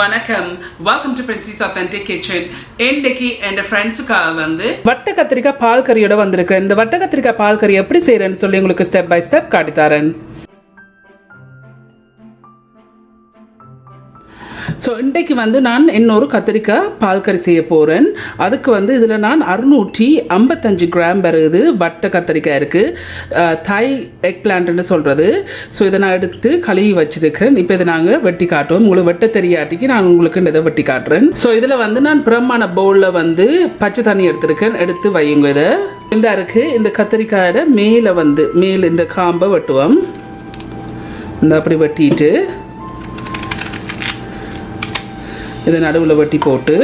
வணக்கம், welcome to Princy's Authentic Kitchen. இன்னைக்கு என் ஃப்ரெண்ட்ஸுக்காக வந்து வட்ட கத்திரிக்காய் பால் கறியோட வந்திருக்கேன். இந்த வட்ட கத்திரிக்காய் பால் கறி எப்படி செய்யறேன்னு சொல்லி உங்களுக்கு ஸ்டெப் பை ஸ்டெப் காட்டித்தரேன். ஸோ இன்றைக்கு வந்து நான் இன்னொரு கத்திரிக்காய் பால் கறி செய்ய போகிறேன். அதுக்கு வந்து இதில் நான் 655 கிராம் வருது வட்ட கத்திரிக்காய் இருக்குது, தாய் எக் பிளான்ட்னு சொல்கிறது. ஸோ இதை நான் எடுத்து கழுவி வச்சுருக்கிறேன். இப்போ இதை நாங்கள் வெட்டி காட்டுவோம். உங்களுக்கு வெட்ட தெரியாட்டிக்கு நான் உங்களுக்கு இதை வெட்டி காட்டுறேன். ஸோ இதில் வந்து நான் பிரமாண பவுலில் வந்து பச்சை தண்ணி எடுத்துருக்கேன். எடுத்து வையுங்க. இதை இந்த இருக்குது இந்த கத்திரிக்காயோட மேலே இந்த காம்பை வெட்டுவோம். இந்த அப்படி வெட்டிட்டு இதை நடுவில் வெட்டி போட்டு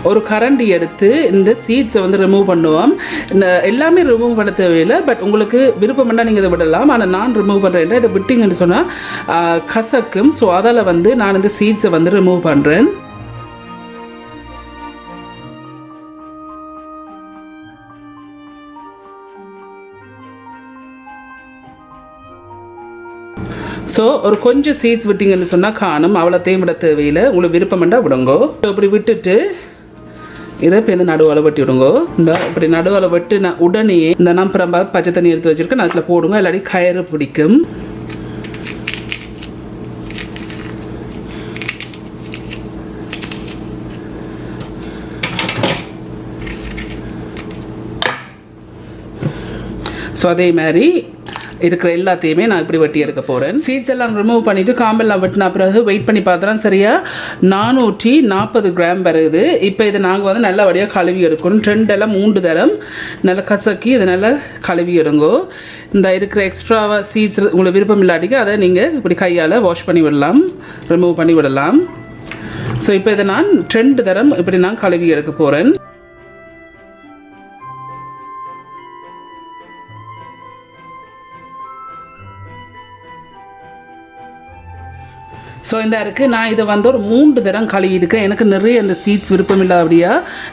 ஒரு கரண்டி எடுத்து இந்த சீட்ஸை வந்து ரிமூவ் பண்ணுவோம். இந்த எல்லாமே ரிமூவ் பண்ண தேவையில்லை, பட் உங்களுக்கு விருப்பம் பண்ணால் நீங்கள் இதை விடலாம். ஆனால் நான் ரிமூவ் பண்ணுறேன். இதை விட்டிங்கன்னு சொன்னால் கசக்கும். ஸோ அதால் வந்து நான் இந்த சீட்ஸை வந்து ரிமூவ் பண்ணுறேன். ஸோ ஒரு கொஞ்சம் சீட்ஸ் விட்டிங்கன்னு சொன்னால் காணும். அவ்வளோத்தையும் விட தேவையில்லை. உங்களுக்கு விருப்பம்ண்டா விடுங்கோ. ஸோ இப்படி விட்டுட்டு இதை இப்போ இந்த நடுவால் வெட்டி விடுங்கோ. இந்த இப்படி நடுவால் வெட்டு நான் உடனே இந்த நம்பரம் பச்சை தண்ணி எடுத்து வச்சுருக்கேன், அதில் போடுங்க. இல்லாட்டி கயிறு பிடிக்கும். ஸோ அதே மாதிரி இருக்கிற எல்லாத்தையுமே நான் இப்படி வெட்டி எடுக்க போகிறேன். சீட்ஸ் எல்லாம் ரிமூவ் பண்ணிவிட்டு காம்பெல்லாம் வெட்டின பிறகு வெயிட் பண்ணி பார்த்தோன்னா சரியாக 440 கிராம் வருது. இப்போ இதை நாங்கள் வந்து நல்ல வழியாக கழுவி எடுக்கணும். 2 தரம் நல்லா கசக்கி இதை நல்லா கழுவி எடுங்கோ. இந்த இருக்கிற எக்ஸ்ட்ராவாக சீட்ஸ் உங்களுக்கு விருப்பம் இல்லாட்டிக்கு அதை நீங்கள் இப்படி கையால் வாஷ் பண்ணி விடலாம், ரிமூவ் பண்ணி விடலாம். ஸோ இப்போ இதை நான் 2 தரம் இப்படி நான் கழுவி எடுக்க போகிறேன். ஸோ இந்த இருக்குது நான் இதை வந்து ஒரு 3 தரம் கழுவி இருக்கேன். எனக்கு நிறைய அந்த சீட்ஸ் விருப்பம் இல்லாதபடியா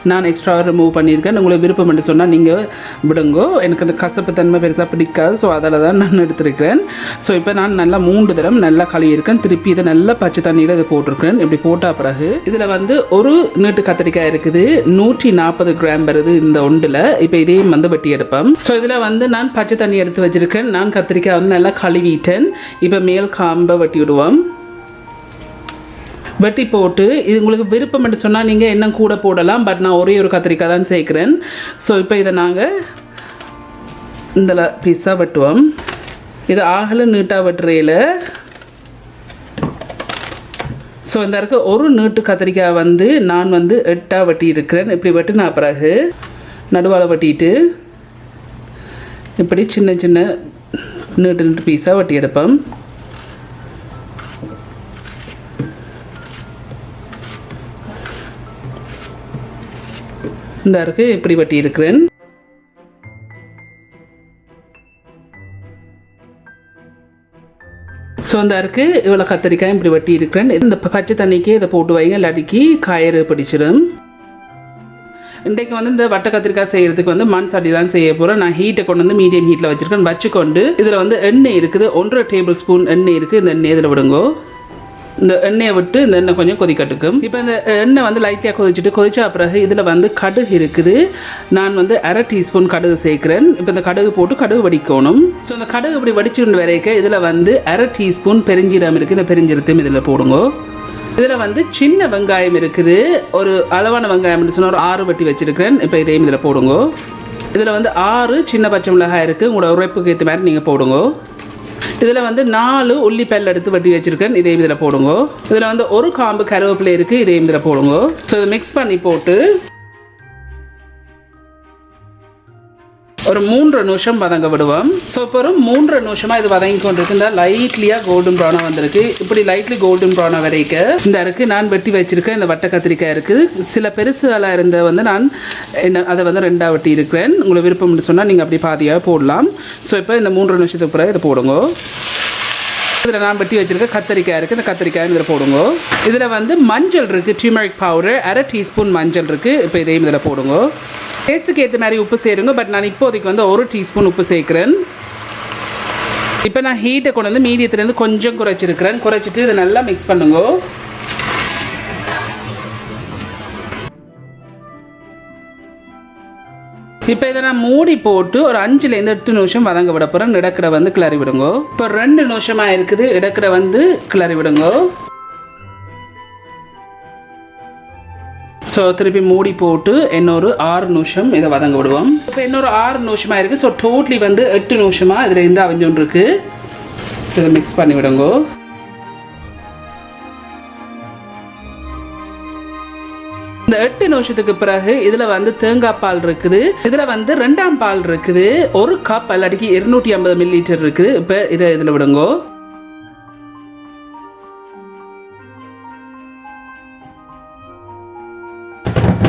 நான் எக்ஸ்ட்ராவாக ரிமூவ் பண்ணியிருக்கேன். உங்களுக்கு விருப்பம் என்று சொன்னால் நீங்கள் விடுங்கோ. எனக்கு அந்த கசப்பு தன்மை பெருசாக பிடிக்காது. ஸோ அதில் தான் நான் எடுத்துருக்கிறேன். ஸோ இப்போ நான் நல்லா 3 தரம் நல்லா கழுவியிருக்கேன். திருப்பி இதை நல்லா பச்சை தண்ணியில் இதை போட்டிருக்கேன். இப்படி போட்ட பிறகு இதில் வந்து ஒரு நீட்டு கத்திரிக்காய் இருக்குது, 140 கிராம் வருது இந்த ஒன்றில். இப்போ இதையும் வந்து வெட்டி எடுப்பேன். ஸோ இதில் வந்து நான் பச்சை தண்ணி எடுத்து வச்சுருக்கேன். நான் கத்திரிக்காய் வந்து நல்லா கழுவிட்டேன். இப்போ மேல் காம்பை வெட்டி விடுவோம். வெட்டி போட்டு இது உங்களுக்கு விருப்பம் என்று சொன்னால் நீங்கள் இன்னும் கூட போடலாம், பட் நான் ஒரே ஒரு கத்திரிக்காய் தான் சேர்க்குறேன். ஸோ இப்போ இதை நாங்கள் இந்த பீஸாக வெட்டுவோம். இது ஆகலை நீட்டாக வெட்டுறையில். ஸோ இந்த இருக்க ஒரு நீட்டு கத்திரிக்காய் வந்து நான் வந்து 8 வெட்டி இருக்கிறேன். இப்படி வெட்டினா பிறகு நடுவால் வெட்டிட்டு இப்படி சின்ன சின்ன நீட்டு பீஸாக வெட்டி எடுப்போம். இந்த இருக்கு இப்படி வெட்டி இருக்கிறேன். ஸோ இந்த இருக்கு இவ்வளோ கத்திரிக்காய் இப்படி வெட்டி இருக்கிறேன். இந்த பச்சை தண்ணிக்கே இதை போட்டு வைங்க, இல்லாட்டிக்கு கயிறு பிடிச்சிடும். இன்றைக்கு வந்து இந்த வட்ட கத்திரிக்காய் செய்கிறதுக்கு வந்து மண் சட்டி தான் செய்ய போகிறேன். நான் ஹீட்டை கொண்டு வந்து மீடியம் ஹீட்டில் வச்சுருக்கேன். வச்சுக்கொண்டு இதில் வந்து எண்ணெய் இருக்குது, 1.5 டேபிள் ஸ்பூன் எண்ணெய் இருக்குது. இந்த எண்ணெய் இதில் விடுங்கோ. இந்த எண்ணெயை விட்டு இந்த எண்ணெய் கொஞ்சம் கொதிக்கட்டுக்கும். இப்போ இந்த எண்ணெய் வந்து லைட்டாக கொதிச்சா பிறகு இதில் வந்து கடுகு இருக்குது. நான் வந்து 1/2 டீஸ்பூன் கடுகு சேர்க்குறேன். இப்போ இந்த கடுகு போட்டு கடுகு வடிக்கணும். ஸோ இந்த கடுகு இப்படி வடிச்சுட்டு வரைக்க இதில் வந்து 1/2 டீஸ்பூன் பெருஞ்சீரம் இருக்குது. இந்த பெருஞ்சீரத்தையும் இதில் போடுங்க. இதில் வந்து சின்ன வெங்காயம் இருக்குது, ஒரு அளவான வெங்காயம் சொன்னால் ஒரு 6 வெட்டி வச்சுருக்கிறேன். இப்போ இதையும் இதில் போடுங்க. இதில் வந்து 6 சின்ன பச்சை மிளகாய் இருக்குது. உங்களோட உரைப்புக்கு ஏற்ற மாதிரி நீங்கள் போடுங்க. இதில் வந்து 4 உள்ளிப்பல் எடுத்து வெட்டி வச்சுருக்கேன். இதையும் இதில் போடுங்க. இதில் வந்து ஒரு காம்பு கருவேப்பிலை இருக்குது. இதையும் இதில் போடுங்க. ஸோ இதை மிக்ஸ் பண்ணி போட்டு ஒரு 3 நிமிஷம் வதங்க விடுவோம். ஸோ இப்போ ஒரு 3 நிமிஷமாக இது வதங்கி கொண்டிருக்கு. இந்த லைட்லியாக கோல்டன் ப்ரௌனாக வந்திருக்கு. இப்படி லைட்லி கோல்டன் ப்ரௌனாக வரைக்கும் இந்த இருக்குது நான் வெட்டி வச்சுருக்கேன். இந்த வட்ட கத்திரிக்காய் இருக்குது. சில பெருசுகளாக இருந்த வந்து நான் அதை வந்து 2 வெட்டி இருக்கிறேன். உங்களுக்கு விருப்பம்னு சொன்னால் நீங்கள் அப்படி பாதியாக போடலாம். ஸோ இப்போ இந்த 3 நிமிஷத்துக்கு பிறகு இதை போடுங்க. இதில் நான் வெட்டி வச்சுருக்க கத்திரிக்காய் இருக்குது. இந்த கத்திரிக்காய் இதில் போடுங்க. இதில் வந்து மஞ்சள் இருக்குது, டர்மரிக் பவுடர் 1/2 டீஸ்பூன் மஞ்சள் இருக்குது. இப்போ இதையும் இதில் போடுங்க. டேஸ்ட்டுக்கு ஏற்ற மாதிரி உப்பு சேருங்க, பட் நான் இப்போதைக்கு வந்து 1 டீஸ்பூன் உப்பு சேர்க்குறேன். இப்போ நான் ஹீட்டை கொண்டு வந்து மீடியத்துலேருந்து கொஞ்சம் குறைச்சிருக்கிறேன். குறைச்சிட்டு இதை நல்லா மிக்ஸ் பண்ணுங்க. இப்போ இதை நான் மூடி போட்டு ஒரு 5லேருந்து 8 நிமிஷம் வதங்க விட போகிறேன். இடக்கடை வந்து கிளறி விடுங்க. இப்போ 2 நிமிஷமாக இருக்குது. இடக்கடை வந்து கிளறி விடுங்க. ஸோ திருப்பி மூடி போட்டு இன்னொரு 6 நிமிஷம் இதை வதங்க விடுவோம். இப்போ இன்னொரு 6 நிமிஷமாக இருக்குது. ஸோ டோட்டலி வந்து 8 நிமிஷமாக இதில் இருந்து அவிஞ்சொன்று இருக்குது. ஸோ இதை மிக்ஸ் பண்ணி விடுங்க. இந்த 8 நிமிஷத்துக்கு பிறகு இதுல வந்து தேங்காய் பால் இருக்குது. இதுல வந்து 2ஆம் பால் இருக்குது. 1 கப் அல்லாட்டிக்கு 250 மில்லிலிட்டர் இருக்குது. இப்போ இதை இதுல விடுங்க.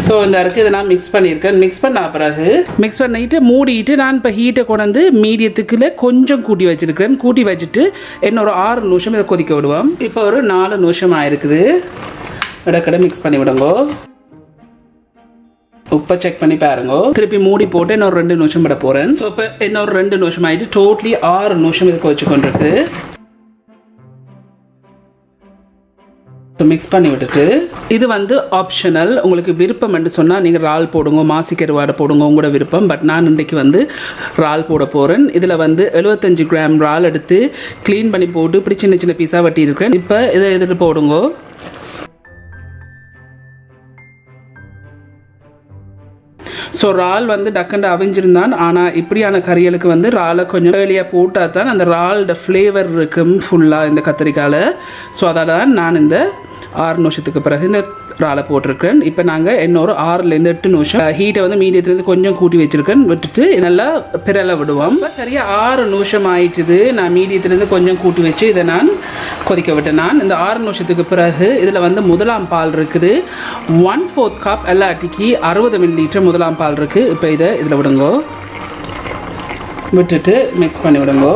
ஸோ இந்த அரைக்கு இதை நான் மிக்ஸ் பண்ணியிருக்கேன். மிக்ஸ் பண்ண பிறகு மிக்ஸ் பண்ணிட்டு மூடிட்டு நான் இப்போ ஹீட்டை கொண்டு மீடியத்துக்குள்ள கொஞ்சம் கூட்டி வச்சிருக்கிறேன். கூட்டி வச்சுட்டு இன்னொரு 6 நிமிஷம் இதை கொதிக்க விடுவோம். இப்போ ஒரு 4 நிமிஷம் ஆயிருக்குது. இடக்கடை மிக்ஸ் பண்ணி விடுங்க. உப்பை செக் பண்ணி பாருங்க. திருப்பி மூடி போட்டு இன்னொரு 2 நிமிஷம் விட போகிறேன். ஸோ இப்போ இன்னொரு 2 நிமிஷம் ஆகிட்டு டோட்டலி 6 நிமிஷம் இதுக்கு வச்சு கொண்டிருக்கு. மிக்ஸ் பண்ணி விட்டுட்டு இது வந்து ஆப்ஷனல். உங்களுக்கு விருப்பம் என்று சொன்னால் நீங்கள் இறால் போடுங்க, மாசி கருவாடை போடுங்க, உங்களோட விருப்பம். பட் நான் இன்றைக்கு வந்து இறால் போட போகிறேன். இதில் வந்து 75 கிராம் இறால் எடுத்து க்ளீன் பண்ணி போட்டு இப்படி சின்ன சின்ன பீஸாக வெட்டி இருக்கேன். இப்போ இதை இதில் போடுங்க. ஸோ இறால் வந்து டக்குண்டு அவிஞ்சிருந்தான். ஆனால் இப்படியான கறிகளுக்கு வந்து இறாலை கொஞ்சம் ஏர்லியாக போட்டால் தான் அந்த இறாலோட ஃப்ளேவர் இருக்கும் ஃபுல்லாக இந்த கத்திரிக்காயில். ஸோ அதால் தான் நான் இந்த 6 நிமிஷத்துக்கு பிறகு இந்த இறாலை போட்டிருக்கேன். இப்போ நாங்கள் இன்னொரு 6லேருந்து 8 நிமிஷம் ஹீட்டை வந்து மீடியத்துலேருந்து கொஞ்சம் கூட்டி வச்சுருக்கேன். விட்டுட்டு நல்லா பிறலை விடுவோம். இப்போ சரியாக 6 நிமிஷம் ஆயிடுச்சுது. நான் மீடியத்துலேருந்து கொஞ்சம் கூட்டி வச்சு இதை நான் கொதிக்க விட்டேன். நான் இந்த 6 நிமிஷத்துக்கு பிறகு இதில் வந்து முதலாம் பால் இருக்குது. 1/4 கப் எல்லாட்டிக்கு 60 மில்லிலிட்டர் முதலாம் பால் இருக்குது. இப்போ இதை இதில் விடுங்க. விட்டுட்டு மிக்ஸ் பண்ணி விடுங்க.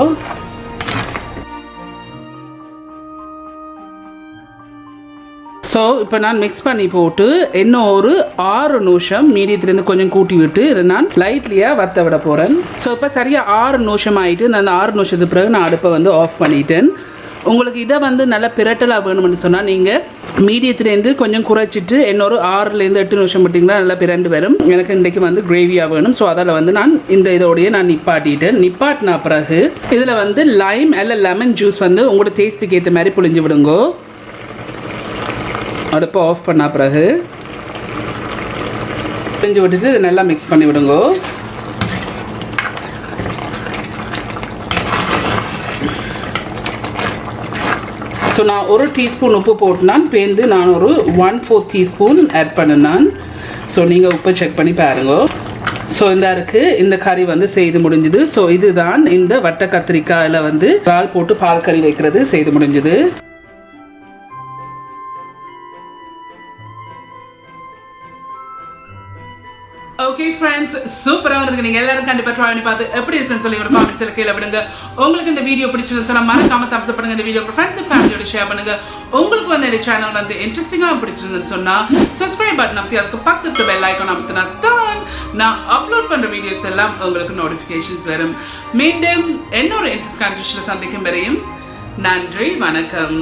ஸோ இப்போ நான் மிக்ஸ் பண்ணி போட்டு இன்னும் ஒரு 6 நிமிஷம் மீடியத்துலேருந்து கொஞ்சம் கூட்டி விட்டு இதை நான் லைட்லியாக வற்ற விட போகிறேன். ஸோ இப்போ சரியாக 6 நிமிஷம் ஆகிட்டு நான் 6 நிமிஷத்துக்கு பிறகு நான் அடுப்பை வந்து ஆஃப் பண்ணிட்டேன். உங்களுக்கு இதை வந்து நல்லா பிரட்டலாக வேணும்னு சொன்னால் நீங்கள் மீடியத்துலேருந்து கொஞ்சம் குறைச்சிட்டு இன்னொரு 6லேருந்து 8 நிமிஷம் விட்டிங்கன்னா நல்லா பிரண்டு வரும். எனக்கு இன்றைக்கு வந்து கிரேவியாக வேணும். ஸோ அதில் வந்து நான் இந்த இதோடையே நான் நிப்பாட்டிட்டேன். நிப்பாட்டின பிறகு இதில் வந்து லைம் இல்லை லெமன் ஜூஸ் வந்து உங்களோட டேஸ்ட்டுக்கு ஏற்ற மாதிரி புழிஞ்சு விடுங்க. அடுப்பை ஆஃப் பண்ண பிறகு புழிஞ்சு விட்டுட்டு இதை நல்லா மிக்ஸ் பண்ணி விடுங்க. ஸோ நான் 1 டீஸ்பூன் உப்பு போட்டுனான். பேருந்து நான் ஒரு 1/4 டீஸ்பூன் ஆட் பண்ணினான். ஸோ நீங்கள் உப்பை செக் பண்ணி பாருங்க. ஸோ இந்த இருக்குது இந்த கறி வந்து செய்து முடிஞ்சுது. ஸோ இதுதான் இந்த வட்ட கத்திரிக்காயில் வந்து இறால் போட்டு பால் கறி வைக்கிறது செய்து முடிஞ்சுது. ஓகே ஃப்ரெண்ட்ஸ், சூப்பராக வந்துருக்கு. நீங்கள் எல்லாரும் கண்டிப்பாக ட்ரை பண்ணி பார்த்து எப்படி இருக்குன்னு சொல்லி ஒரு காமெண்ட்ஸில் கீழே விடுங்க. உங்களுக்கு இந்த வீடியோ பிடிச்சிருந்துச்சு சொன்னால் மறக்காம தம்ஸ் அப் பண்ணுங்க. இந்த வீடியோ ஃப்ரெண்ட்ஸ் அண்ட் ஃபேமிலியோட ஷேர் பண்ணுங்க. உங்களுக்கு வந்து இந்த சேனல் வந்து இன்ட்ரெஸ்டிங்காக பிடிச்சிருந்துன்னு சொன்னால் சப்ஸ்கிரைப் பட்டன் அமைத்து அதுக்கு பக்கத்து பெல் ஐக்கான் அமைத்தினா தான் நான் அப்லோட் பண்ணுற வீடியோஸ் எல்லாம் உங்களுக்கு நோட்டிஃபிகேஷன்ஸ் வரும். மீண்டும் இன்னொரு இன்ட்ரெஸ்ட் கண்டிஷனில் சந்திக்கும் வரையும் நன்றி, வணக்கம்.